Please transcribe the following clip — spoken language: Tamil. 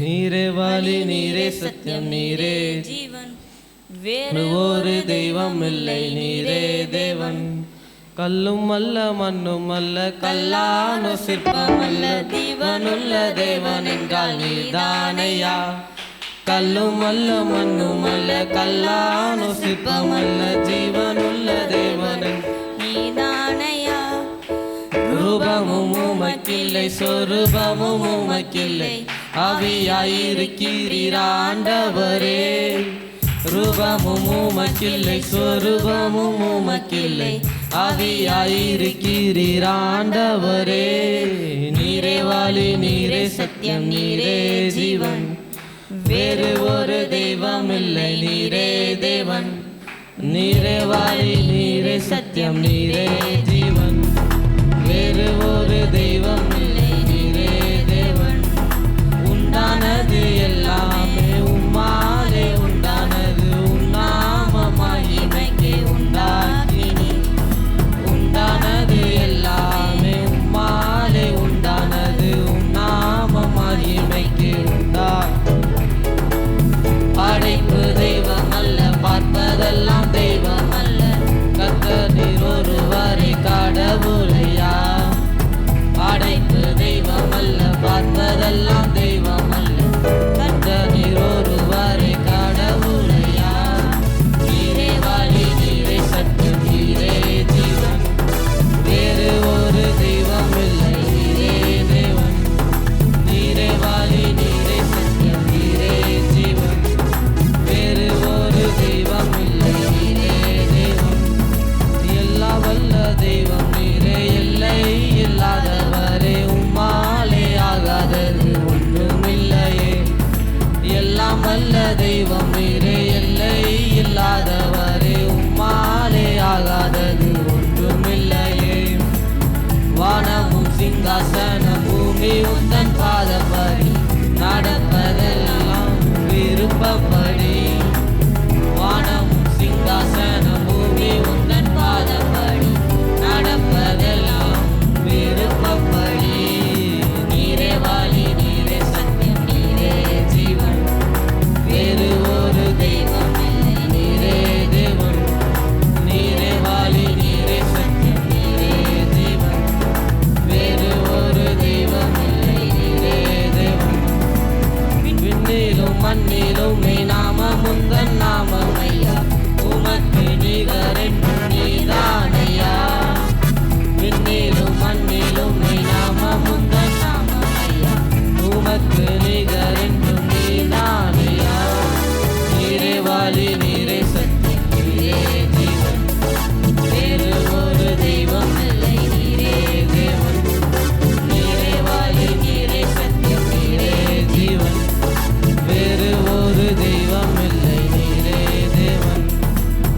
நீரே வழி, நீரே சத்தியம், நீரே ஜீவன், வேறு ஒரு தெய்வம் இல்லை, நீரே தேவன். கல்லும் அல்ல மண்ணும் அல்ல கல்லான சிற்பம் அல்ல, ஜீவனுள்ள தேவன் என்றால் நீதானையா. கல்லும் அல்ல மண்ணும் அல்ல கல்லான சிற்பம் அல்ல, ஜீவனுள்ள தேவன் நீதானையா. ரூபமும் உமக்கில்லை, சொரூபமும் உமக்கில்லை, ஆவியாயிருக்கிறீர் ஆண்டவரே. ரூபமும் உமக்கில்லை, சொரூபமும் உமக்கில்லை, ஆவியாயிருக்கிறீர் ஆண்டவரே. நீரே வழி, நீரே சத்தியம், நீரே ஜீவன், வேறு ஒரு தெய்வம் இல்லை, நீரே தேவன். நீரே வழி, நீரே சத்தியம், நீரே ஜீவன், வேறு ஒரு தெய்வம் இல்லை, நீரே தேவன். உண்டானது எல்லாமே உம்மாலே உண்டானது, உன்னாம மகிமைக்கு உண்டாக்கினி. உண்டானது எல்லாமே உம்மாலே உண்டானது, உன்னாம மகிமைக்கு உண்டாக்கி. படைப்பு தெய்வம் அல்ல, பார்ப்பதெல்லாம் தெய்வம் அல்ல, கர்த்தர் நீர் ஒருவரே கடவுளையா. படைப்பு தெய்வம் அல்ல, பார்ப்பதெல்லாம் தெய்வம் அல்ல, கர்த்தர் நீர் ஒருவரே கடவுளையா. நீரே வழி, நீரே சத்தியம், நீரே ஜீவன், வேறு ஒரு தெய்வம் இல்லை, நீரே தேவன். நீரே வழி, நீரே சத்தியம், நீரே ஜீவன், வேறு ஒரு தெய்வம் இல்லை, நீரே தேவன். எல்லா வல்ல தெய்வம் நீரே, எல்லை இல்லாதவரே, உம்மாலே ஆகாதது ஒன்றுமில்லையே. எல்லாம் வல்ல தெய்வம் நீரே, எல்லை இல்லாதவரே, உம்மாலே ஆகாதது ஒன்றுமில்லையே. வானமும் சிங்காசனம், பூமி உந்தன் பாதப்படி, நடப்பதெல்லாம் விருப்பப்படி. வானமும் சிங்காசனம், பூமி உந்தன் பாதப்படி, நடப்பதெல்லாம் விருப்பப்படி. நீரே வழி, நீரே சத்தியம், நீரே ஜீவன், வேறு ஒரு தெய்வம் இல்லை, நீரே தேவன். நீரே வழி, நீரே சத்தியம், நீரே ஜீவன், வேறு ஒரு தெய்வம் இல்லை, நீரே தேவன். விண்ணிலும் மண்ணிலும் மெய் நாம முந்தன்